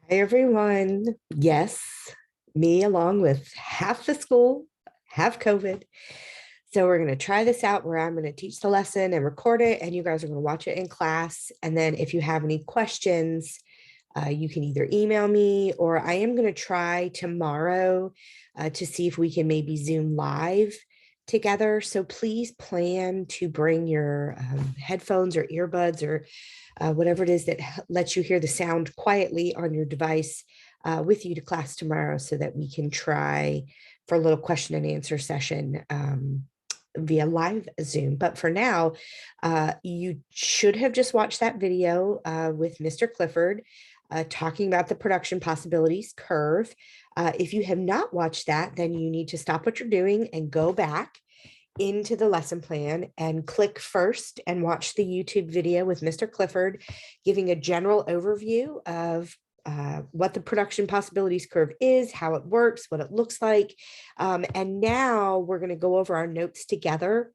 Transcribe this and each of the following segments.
Hi, everyone. Yes, me along with half the school, half COVID. So we're going to try this out where I'm going to teach the lesson and record it, and you guys are going to watch it in class. And then if you have any questions, you can either email me or I am going to try tomorrow to see if we can maybe Zoom live together. So please plan to bring your headphones or earbuds or whatever it is that lets you hear the sound quietly on your device with you to class tomorrow so that we can try for a little question and answer session via live Zoom. But for now, you should have just watched that video with Mr. Clifford talking about the production possibilities curve. If you have not watched that, then you need to stop what you're doing and go back into the lesson plan and click first and watch the YouTube video with Mr. Clifford, giving a general overview of what the production possibilities curve is, how it works, what it looks like. And now we're going to go over our notes together.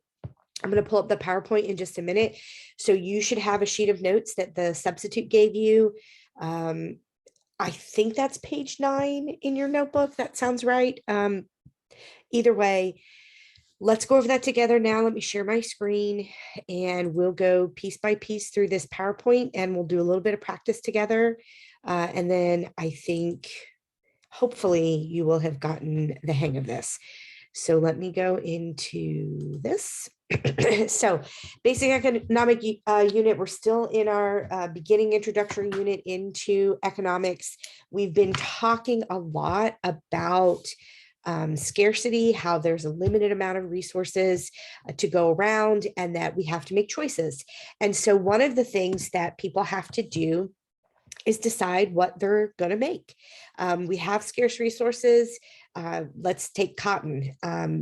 I'm going to pull up the PowerPoint in just a minute. So you should have a sheet of notes that the substitute gave you. I think that's page 9 in your notebook. That sounds right. Either way, let's go over that together now. Let me share my screen and we'll go piece by piece through this PowerPoint and we'll do a little bit of practice together. And then I think hopefully you will have gotten the hang of this. So let me go into this. So basic economic unit, we're still in our beginning introductory unit into economics. We've been talking a lot about scarcity, how there's a limited amount of resources to go around and that we have to make choices. And so one of the things that people have to do is decide what they're going to make. We have scarce resources. Let's take cotton.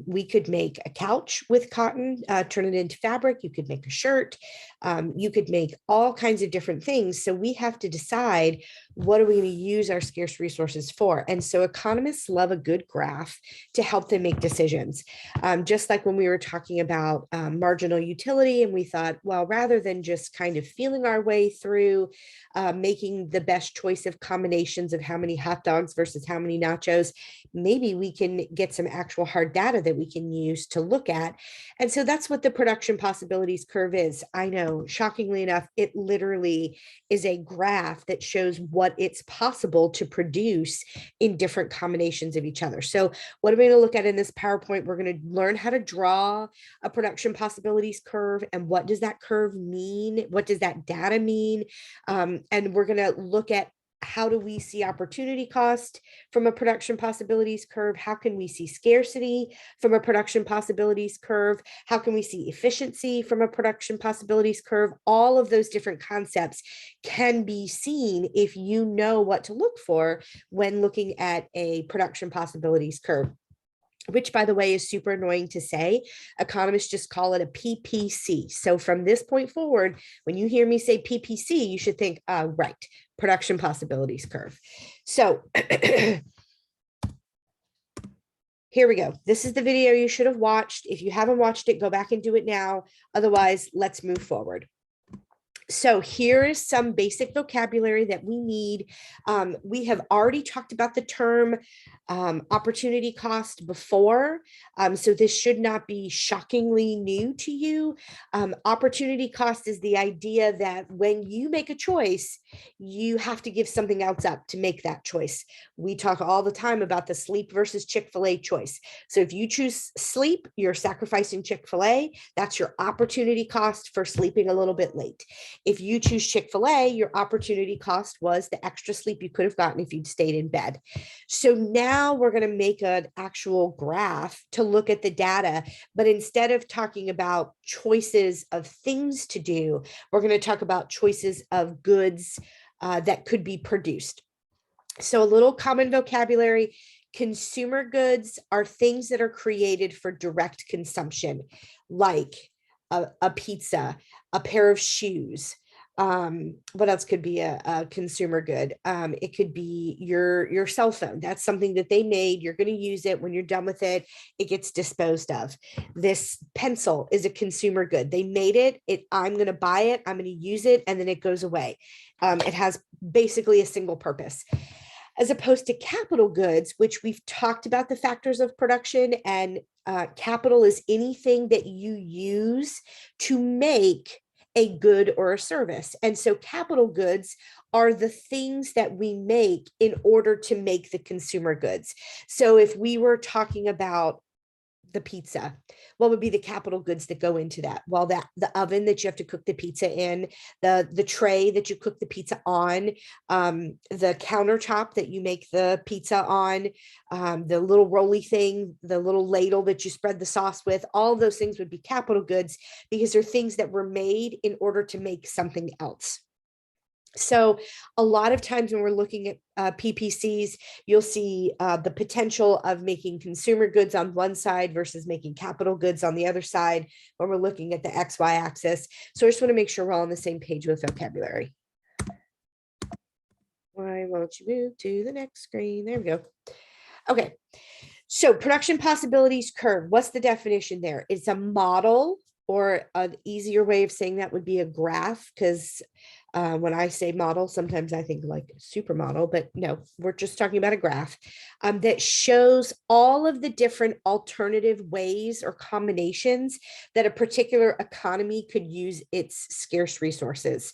We could make a couch with cotton, turn it into fabric. You could make a shirt. You could make all kinds of different things. So we have to decide what are we going to use our scarce resources for. And so economists love a good graph to help them make decisions. Just like when we were talking about marginal utility, and we thought, well, rather than just kind of feeling our way through making the best choice of combinations of how many hot dogs versus how many nachos, maybe we can get some actual hard data that we can use to look at. And so that's what the production possibilities curve is. I know, shockingly enough, it literally is a graph that shows what it's possible to produce in different combinations of each other. So what are we going to look at in this PowerPoint? We're going to learn how to draw a production possibilities curve and what does that curve mean? What does that data mean? And we're going to look at how do we see opportunity cost from a production possibilities curve? How can we see scarcity from a production possibilities curve? How can we see efficiency from a production possibilities curve? All of those different concepts can be seen if you know what to look for when looking at a production possibilities curve, which, by the way, is super annoying to say. Economists just call it a PPC. So from this point forward, when you hear me say PPC, you should think, right, production possibilities curve. So here we go. This is the video you should have watched. If you haven't watched it, go back and do it now. Otherwise, let's move forward. So here is some basic vocabulary that we need. We have already talked about the term opportunity cost before, so this should not be shockingly new to you. Opportunity cost is the idea that when you make a choice, you have to give something else up to make that choice. We talk all the time about the sleep versus Chick-fil-A choice. So if you choose sleep, you're sacrificing Chick-fil-A. That's your opportunity cost for sleeping a little bit late. If you choose Chick-fil-A, your opportunity cost was the extra sleep you could have gotten if you'd stayed in bed. So now we're going to make an actual graph to look at the data, but instead of talking about choices of things to do, we're going to talk about choices of goods that could be produced. So a little common vocabulary: consumer goods are things that are created for direct consumption, like a pizza, a pair of shoes, What else could be a consumer good? It could be your cell phone. That's something that they made. You're going to use it. When you're done with it, it gets disposed of. This pencil is a consumer good. They made it. I'm going to buy it. I'm going to use it, and then it goes away. It has basically a single purpose, as opposed to capital goods, which we've talked about the factors of production. And capital is anything that you use to make a good or a service. And so capital goods are the things that we make in order to make the consumer goods. So if we were talking about the pizza, what would be the capital goods that go into that? Well, that the oven that you have to cook the pizza in, the tray that you cook the pizza on, the countertop that you make the pizza on, the little rolly thing, the little ladle that you spread the sauce with. All of those things would be capital goods because they're things that were made in order to make something else. So a lot of times when we're looking at PPCs, you'll see the potential of making consumer goods on one side versus making capital goods on the other side when we're looking at the XY axis. So I just want to make sure we're all on the same page with vocabulary. Why won't you move to the next screen? There we go. Okay. So production possibilities curve. What's the definition there? It's a model, or an easier way of saying that would be a graph, because when I say model, sometimes I think like supermodel, but no, we're just talking about a graph that shows all of the different alternative ways or combinations that a particular economy could use its scarce resources.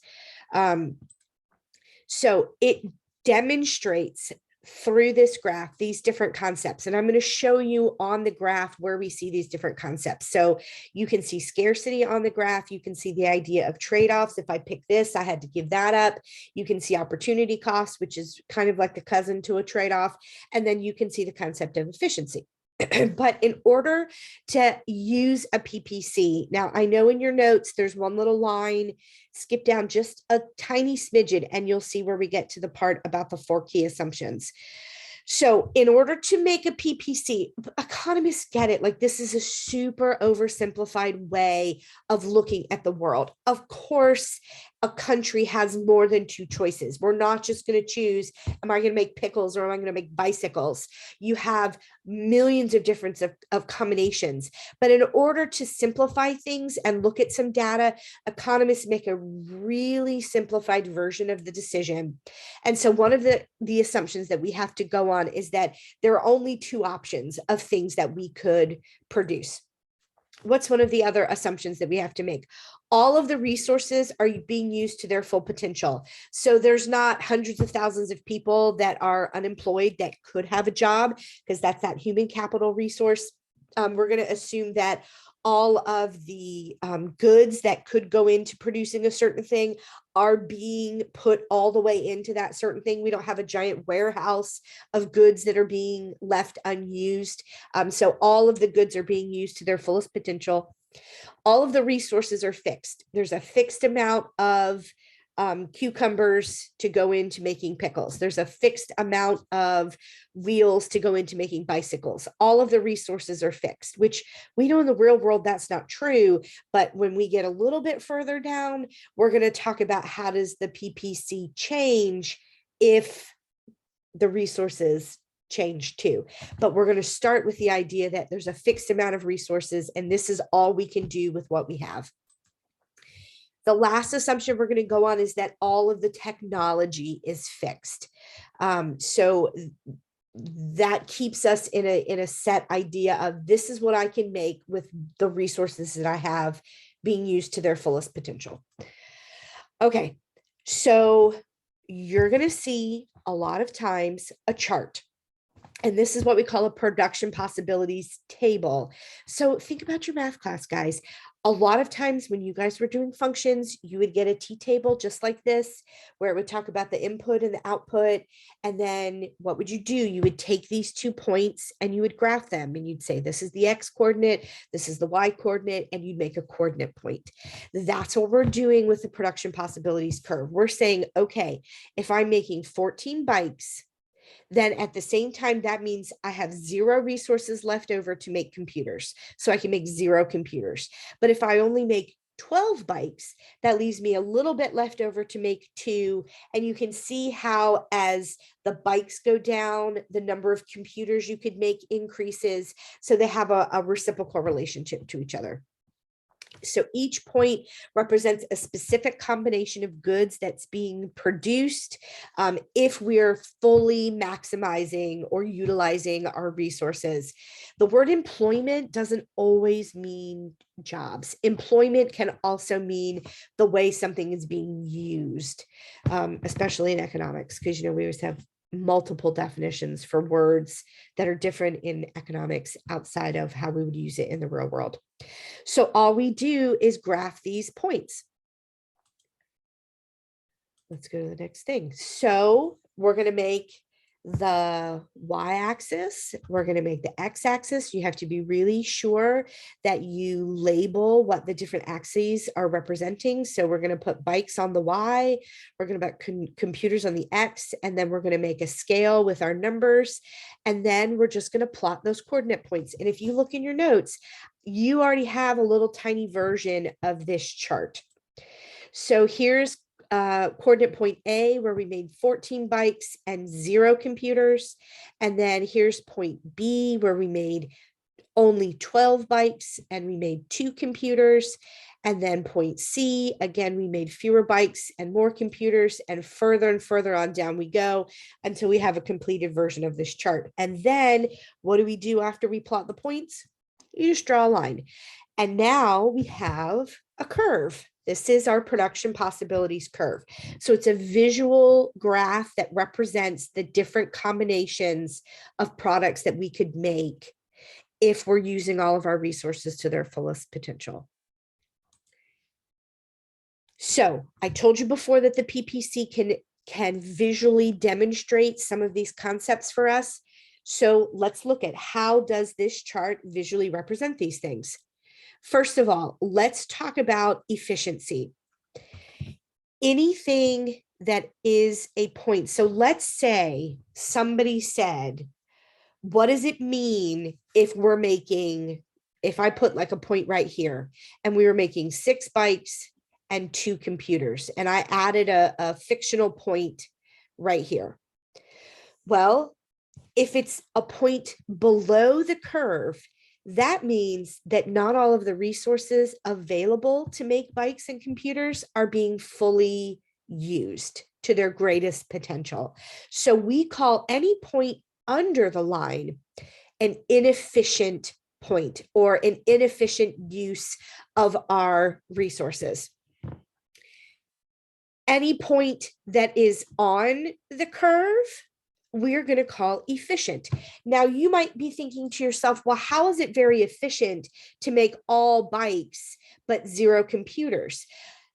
So it demonstrates through this graph these different concepts, and I'm going to show you on the graph where we see these different concepts. So you can see scarcity on the graph. You can see the idea of trade-offs. If I pick this, I had to give that up. You can see opportunity cost, which is kind of like the cousin to a trade-off, and then you can see the concept of efficiency. But in order to use a PPC, now I know in your notes there's one little line, skip down just a tiny smidgen and you'll see where we get to the part about the 4 key assumptions. So in order to make a PPC, economists get it. Like, this is a super oversimplified way of looking at the world. Of course, a country has more than 2 choices. We're not just going to choose, am I going to make pickles or am I going to make bicycles? You have millions of different of combinations. But in order to simplify things and look at some data, economists make a really simplified version of the decision. And so one of the assumptions that we have to go on is that there are only 2 options of things that we could produce. What's one of the other assumptions that we have to make? All of the resources are being used to their full potential. So there's not hundreds of thousands of people that are unemployed that could have a job, because that's that human capital resource. We're going to assume that all of the goods that could go into producing a certain thing are being put all the way into that certain thing. We don't have a giant warehouse of goods that are being left unused. So all of the goods are being used to their fullest potential. All of the resources are fixed. There's a fixed amount of cucumbers to go into making pickles. There's a fixed amount of wheels to go into making bicycles. All of the resources are fixed, which we know in the real world that's not true. But when we get a little bit further down, we're going to talk about how does the PPC change if the resources change too. But we're going to start with the idea that there's a fixed amount of resources, and this is all we can do with what we have. The last assumption we're going to go on is that all of the technology is fixed. So that keeps us in a set idea of, this is what I can make with the resources that I have being used to their fullest potential. Okay, so you're going to see a lot of times a chart. And this is what we call a production possibilities table. So think about your math class, guys. A lot of times when you guys were doing functions, you would get a T-table just like this, where it would talk about the input and the output. And then what would you do? You would take these 2 points and you would graph them, and you'd say, this is the X coordinate, this is the Y coordinate, and you'd make a coordinate point. That's what we're doing with the production possibilities curve. We're saying, okay, if I'm making 14 bikes, then at the same time, that means I have 0 resources left over to make computers. So I can make 0 computers. But if I only make 12 bikes, that leaves me a little bit left over to make 2. And you can see how as the bikes go down, the number of computers you could make increases. So they have a reciprocal relationship to each other. So each point represents a specific combination of goods that's being produced if we're fully maximizing or utilizing our resources. The word employment doesn't always mean jobs. Employment can also mean the way something is being used, especially in economics, because, we always have multiple definitions for words that are different in economics outside of how we would use it in the real world. So all we do is graph these points. Let's go to the next thing. So we're going to make the y-axis, we're going to make the x-axis. You have to be really sure that you label what the different axes are representing. So we're going to put bikes on the y, we're going to put computers on the x, and then we're going to make a scale with our numbers. And then we're just going to plot those coordinate points. And if you look in your notes, you already have a little tiny version of this chart. So here's coordinate point A, where we made 14 bikes and 0 computers. And then here's point B, where we made only 12 bikes and we made 2 computers. And then point C, again, we made fewer bikes and more computers, and further on down we go until we have a completed version of this chart. And then what do we do after we plot the points? You just draw a line. And now we have a curve. This is our production possibilities curve. So it's a visual graph that represents the different combinations of products that we could make if we're using all of our resources to their fullest potential. So I told you before that the PPC can visually demonstrate some of these concepts for us. So let's look at how does this chart visually represent these things. First of all, let's talk about efficiency. Anything that is a point. So let's say somebody said, what does it mean if we're making, if I put like a point right here and we were making 6 bikes and 2 computers, and I added a fictional point right here. Well, if it's a point below the curve, that means that not all of the resources available to make bikes and computers are being fully used to their greatest potential. So we call any point under the line an inefficient point or an inefficient use of our resources. Any point that is on the curve, we're going to call efficient. Now, you might be thinking to yourself, well, how is it very efficient to make all bikes but 0 computers?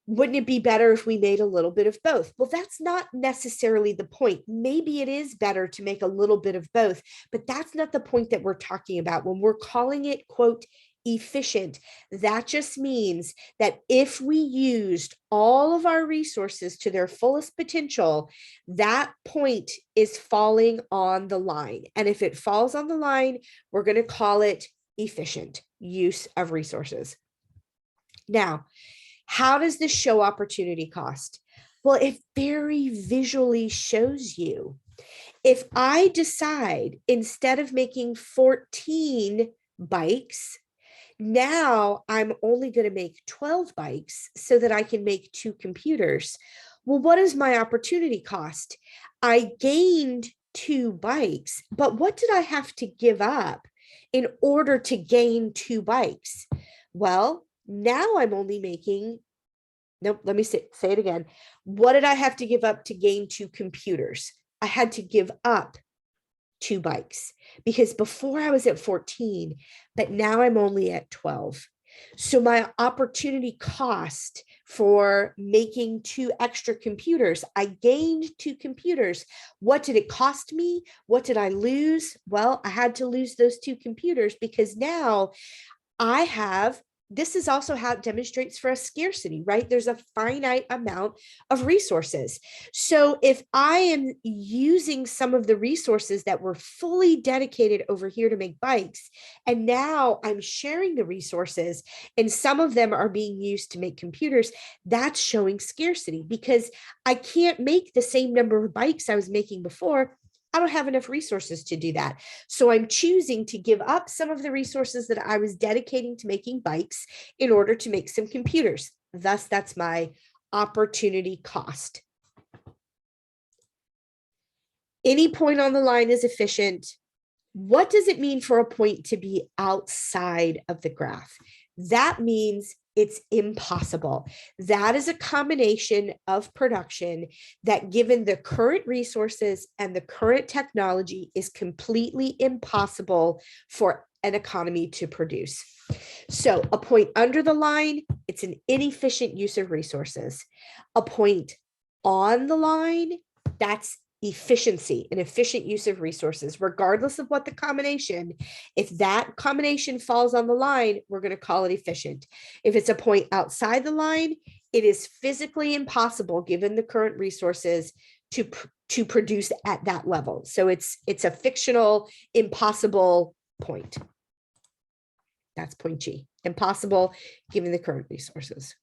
Wouldn't it be better if we made a little bit of both? Well, that's not necessarily the point. Maybe it is better to make a little bit of both, but that's not the point that we're talking about. When we're calling it, quote, efficient, that just means that if we used all of our resources to their fullest potential, that point is falling on the line. And if it falls on the line, we're going to call it efficient use of resources. Now, how does this show opportunity cost? Well, it very visually shows you. If I decide instead of making 14 bikes, now I'm only going to make 12 bikes so that I can make 2 computers. Well, what is my opportunity cost? I gained 2 bikes, but what did I have to give up in order to gain 2 bikes? Well, now I'm only making, nope, let me say it again. What did I have to give up to gain 2 computers? I had to give up 2 bikes because before I was at 14, but now I'm only at 12. So my opportunity cost for making 2 extra computers, I gained 2 computers. What did it cost me? What did I lose? Well, I had to lose those 2 computers because now I have this is also how it demonstrates for a scarcity, right? There's a finite amount of resources. So if I am using some of the resources that were fully dedicated over here to make bikes, and now I'm sharing the resources and some of them are being used to make computers, that's showing scarcity because I can't make the same number of bikes I was making before. I don't have enough resources to do that. So I'm choosing to give up some of the resources that I was dedicating to making bikes in order to make some computers. Thus, that's my opportunity cost. Any point on the line is efficient. What does it mean for a point to be outside of the graph? That means it's impossible. That is a combination of production that, given the current resources and the current technology, is completely impossible for an economy to produce. So a point under the line, it's an inefficient use of resources. A point on the line, that's efficiency, an efficient use of resources, regardless of what the combination. If that combination falls on the line, we're going to call it efficient. If it's a point outside the line, it is physically impossible, given the current resources, to produce at that level. So it's a fictional, impossible point. That's point G, impossible given the current resources.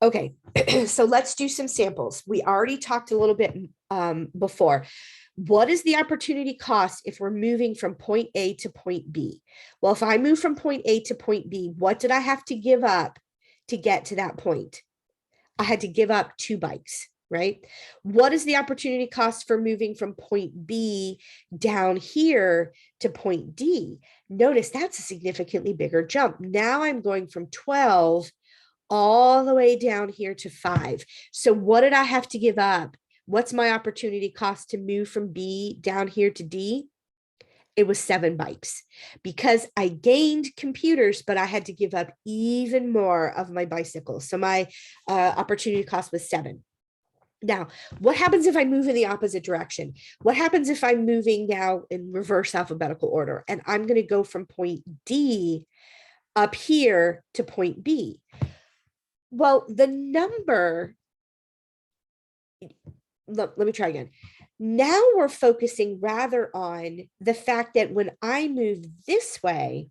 Okay, so let's do some samples. We already talked a little bit before. What is the opportunity cost if we're moving from point A to point B? Well, if I move from point A to point B, what did I have to give up to get to that point? I had to give up 2 bikes, right? What is the opportunity cost for moving from point B down here to point D? Notice that's a significantly bigger jump. Now I'm going from 12 all the way down here to 5. So what did I have to give up? What's my opportunity cost to move from B down here to D? It was 7 bikes because I gained computers, but I had to give up even more of my bicycles. So my opportunity cost was 7. Now, what happens if I move in the opposite direction? What happens if I'm moving now in reverse alphabetical order and I'm going to go from point D up here to point B? Well, the number, let me try again. Now we're focusing rather on the fact that when I move this way,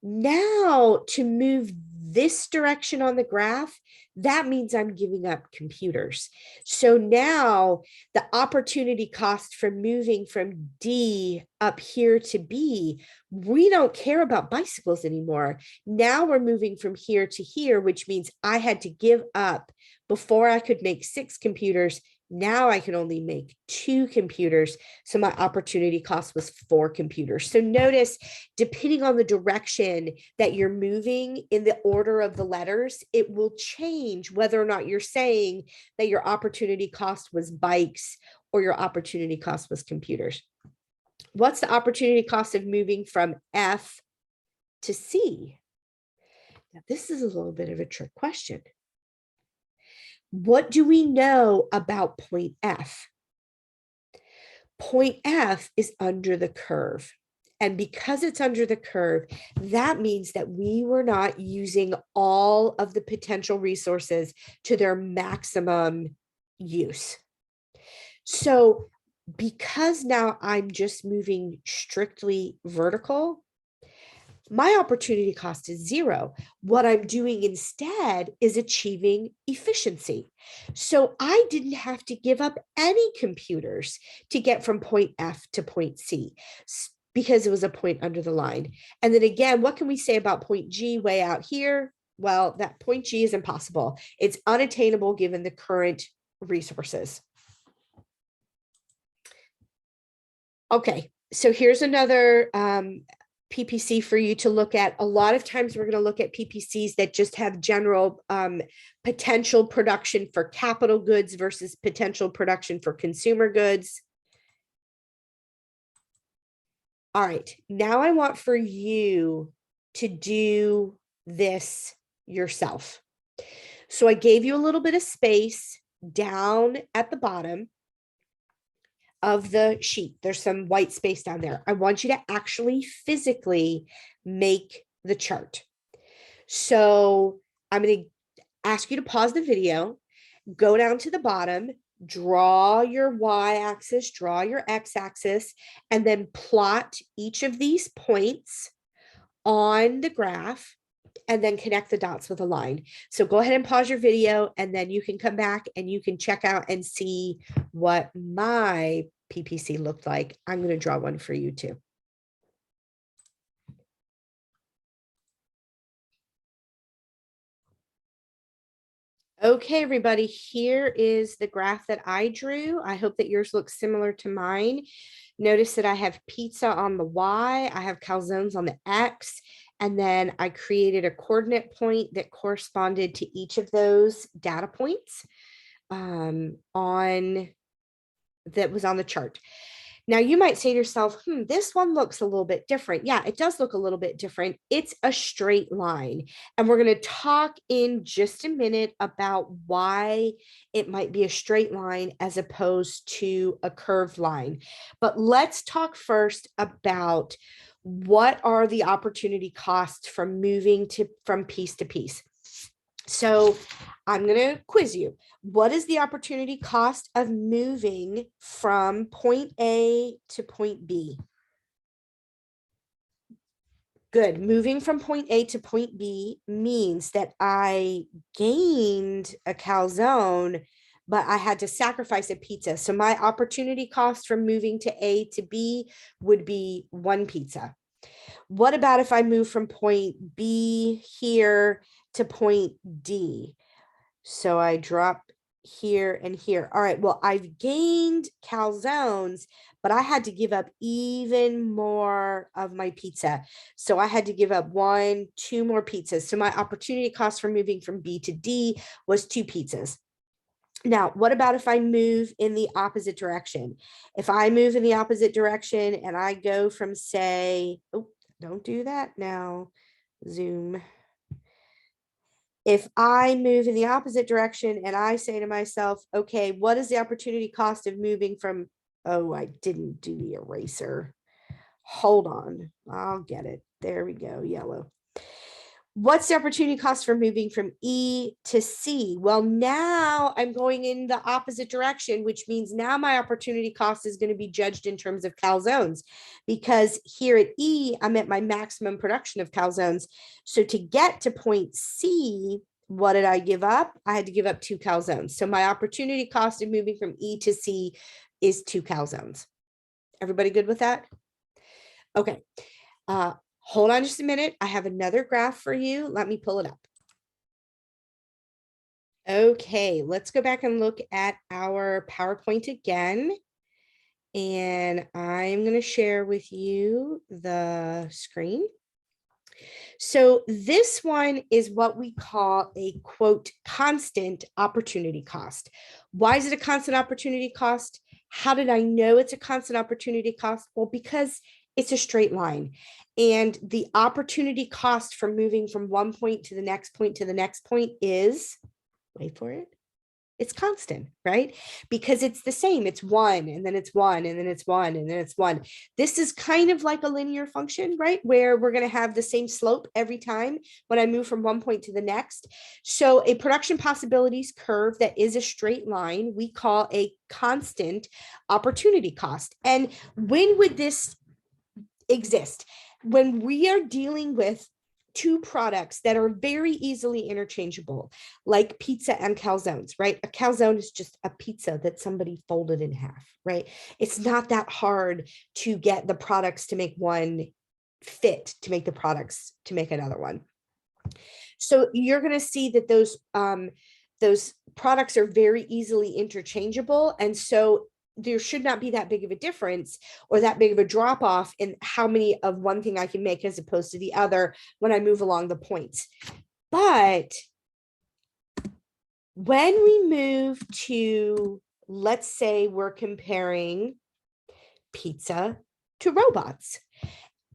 now to move this direction on the graph, that means I'm giving up computers. So now the opportunity cost for moving from D up here to B, we don't care about bicycles anymore. Now we're moving from here to here, which means I had to give up, before I could make 6 computers, now I can only make 2 computers. So my opportunity cost was 4 computers. So notice, depending on the direction that you're moving in the order of the letters, it will change whether or not you're saying that your opportunity cost was bikes or your opportunity cost was computers. What's the opportunity cost of moving from F to C? Now, this is a little bit of a trick question. What do we know about point F? Point F is under the curve. And because it's under the curve, that means that we were not using all of the potential resources to their maximum use. So because now I'm just moving strictly vertical, my opportunity cost is 0. What I'm doing instead is achieving efficiency. So I didn't have to give up any computers to get from point F to point C because it was a point under the line. And then again, what can we say about point G way out here? Well, that point G is impossible. It's unattainable given the current resources. Okay, so here's another PPC for you to look at. A lot of times we're going to look at PPCs that just have general potential production for capital goods versus potential production for consumer goods. All right, now I want for you to do this yourself. So I gave you a little bit of space down at the bottom of the sheet. There's some white space down there. I want you to actually physically make the chart. So I'm going to ask you to pause the video, go down to the bottom, draw your y-axis, draw your x-axis, and then plot each of these points on the graph, and then connect the dots with a line. So go ahead and pause your video, and then you can come back and you can check out and see what my PPC looked like. I'm going to draw one for you too. Okay, everybody, here is the graph that I drew. I hope that yours looks similar to mine. Notice that I have pizza on the Y, I have calzones on the X, and then I created a coordinate point that corresponded to each of those data points that was on the chart. Now you might say to yourself, this one looks a little bit different. Yeah, it does look a little bit different. It's a straight line. And we're going to talk in just a minute about why it might be a straight line as opposed to a curved line. But let's talk first about what are the opportunity costs from moving from piece to piece. So I'm going to quiz you. What is the opportunity cost of moving from point A to point B? Good. Moving from point A to point B means that I gained a calzone, but I had to sacrifice a pizza. So my opportunity cost from moving to A to B would be one pizza. What about if I move from point B here to point D? So I drop here and here. All right, well, I've gained calzones, but I had to give up even more of my pizza. So I had to give up 2 more pizzas. So my opportunity cost for moving from B to D was 2 pizzas. Now, what about if I move in the opposite direction? If I move in the opposite direction and I go from, say, oh, don't do that now, Zoom. If I move in the opposite direction and I say to myself, okay, what is the opportunity cost of moving from, oh, I didn't do the eraser. Hold on, I'll get it. There we go, yellow. What's the opportunity cost for moving from E to C? Well, now I'm going in the opposite direction, which means now my opportunity cost is going to be judged in terms of calzones, because here at E, I'm at my maximum production of calzones. So to get to point C, what did I give up? I had to give up 2 calzones. So my opportunity cost of moving from E to C is 2 calzones. Everybody good with that? Okay. Hold on just a minute. I have another graph for you. Let me pull it up. Okay, let's go back and look at our PowerPoint again. And I'm going to share with you the screen. So this one is what we call a, quote, constant opportunity cost. Why is it a constant opportunity cost? How did I know it's a constant opportunity cost? Well, because it's a straight line. And the opportunity cost for moving from one point to the next point to the next point is, wait for it, it's constant, right? Because it's the same. It's 1, and then it's 1, and then it's 1, and then it's 1. This is kind of like a linear function, right? Where we're going to have the same slope every time when I move from one point to the next. So a production possibilities curve that is a straight line, we call a constant opportunity cost. And when would this exist? When we are dealing with 2 products that are very easily interchangeable, like pizza and calzones, right? A calzone is just a pizza that somebody folded in half, right? It's not that hard to get the products to make one fit, to make the products to make another one. So you're going to see that those products are very easily interchangeable. And so there should not be that big of a difference or that big of a drop off in how many of one thing I can make as opposed to the other when I move along the points. But when we move to, let's say we're comparing pizza to robots,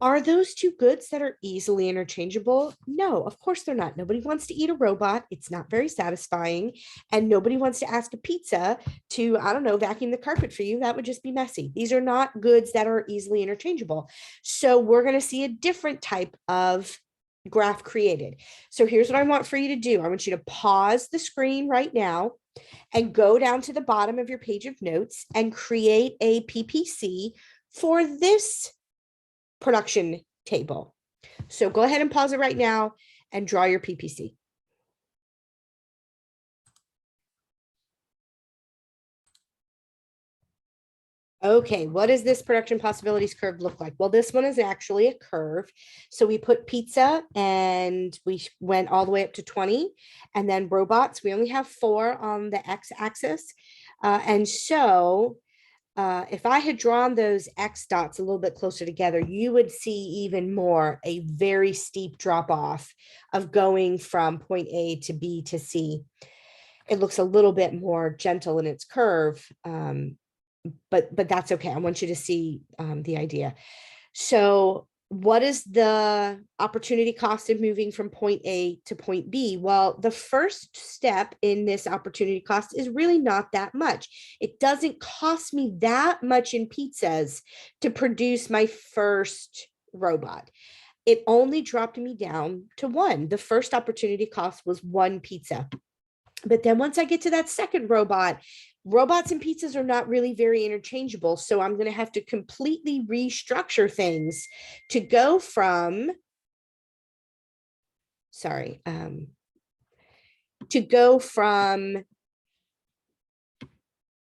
are those 2 goods that are easily interchangeable? No, of course they're not. Nobody wants to eat a robot. It's not very satisfying. And nobody wants to ask a pizza to, I don't know, vacuum the carpet for you. That would just be messy. These are not goods that are easily interchangeable. So we're going to see a different type of graph created. So here's what I want for you to do. I want you to pause the screen right now and go down to the bottom of your page of notes and create a PPC for this production table. So go ahead and pause it right now and draw your PPC. Okay, what does this production possibilities curve look like? Well, this one is actually a curve. So we put pizza and we went all the way up to 20. And then robots, we only have 4 on the x-axis. And so if I had drawn those X dots a little bit closer together, you would see even more a very steep drop off of going from point A to B to C. It looks a little bit more gentle in its curve, but that's okay. I want you to see the idea. So what is the opportunity cost of moving from point A to point B? Well, the first step in this opportunity cost is really not that much. It doesn't cost me that much in pizzas to produce my first robot. It only dropped me down to 1. The first opportunity cost was 1 pizza. But then once I get to that second robot, robots and pizzas are not really very interchangeable. So I'm going to have to completely restructure things to go from, to go from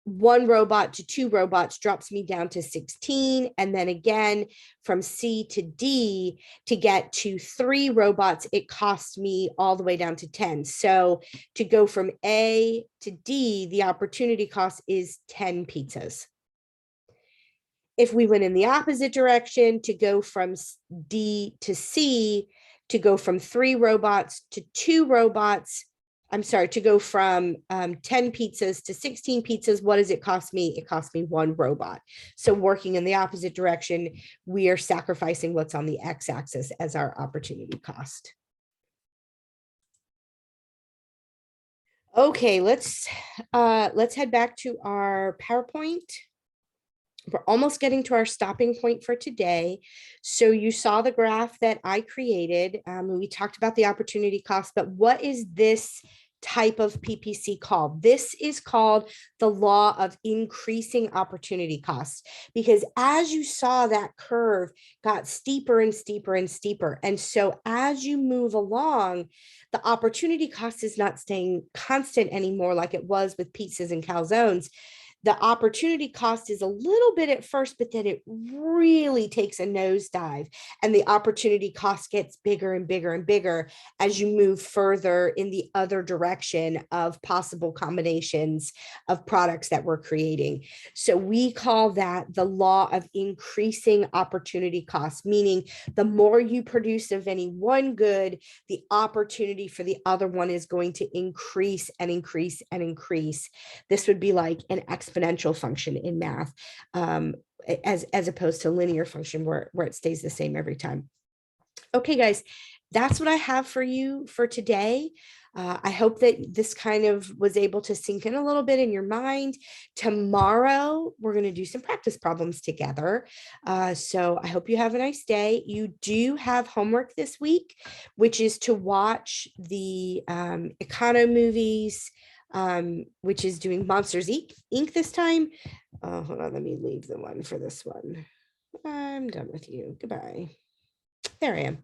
1 robot to 2 robots drops me down to 16. And then again, from C to D to get to 3 robots, it costs me all the way down to 10. So to go from A to D, the opportunity cost is 10 pizzas. If we went in the opposite direction to go from D to C, to go from 3 robots to 2 robots, to go from 10 pizzas to 16 pizzas, what does it cost me? It cost me 1 robot. So working in the opposite direction, we are sacrificing what's on the x-axis as our opportunity cost. Okay, let's head back to our PowerPoint. We're almost getting to our stopping point for today. So you saw the graph that I created. We talked about the opportunity cost, but what is this type of PPC called? This is called the law of increasing opportunity costs, because as you saw, that curve got steeper and steeper and steeper. And so as you move along, the opportunity cost is not staying constant anymore like it was with pizzas and calzones. The opportunity cost is a little bit at first, but then it really takes a nosedive, and the opportunity cost gets bigger and bigger and bigger as you move further in the other direction of possible combinations of products that we're creating. So we call that the law of increasing opportunity cost, meaning the more you produce of any one good, the opportunity for the other one is going to increase and increase and increase. This would be like an exponential function in math, as opposed to linear function where it stays the same every time. Okay, guys, that's what I have for you for today. I hope that this kind of was able to sink in a little bit in your mind. Tomorrow, we're going to do some practice problems together. So I hope you have a nice day. You do have homework this week, which is to watch the Econo movies, which is doing Monsters Inc. this time. Hold on, let me leave the one for this one. I'm done with you. Goodbye. There I am.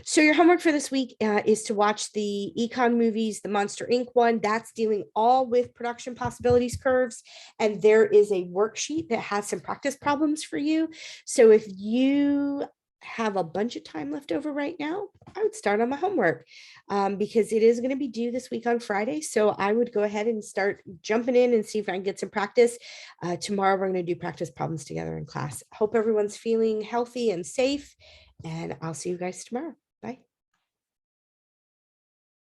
So your homework for this week is to watch the Econ movies, the Monster Inc. one. That's dealing all with production possibilities curves. And there is a worksheet that has some practice problems for you. So if you have a bunch of time left over right now, I would start on my homework because it is going to be due this week on Friday. So I would go ahead and start jumping in and see if I can get some practice. Tomorrow, we're going to do practice problems together in class. Hope everyone's feeling healthy and safe, and I'll see you guys tomorrow.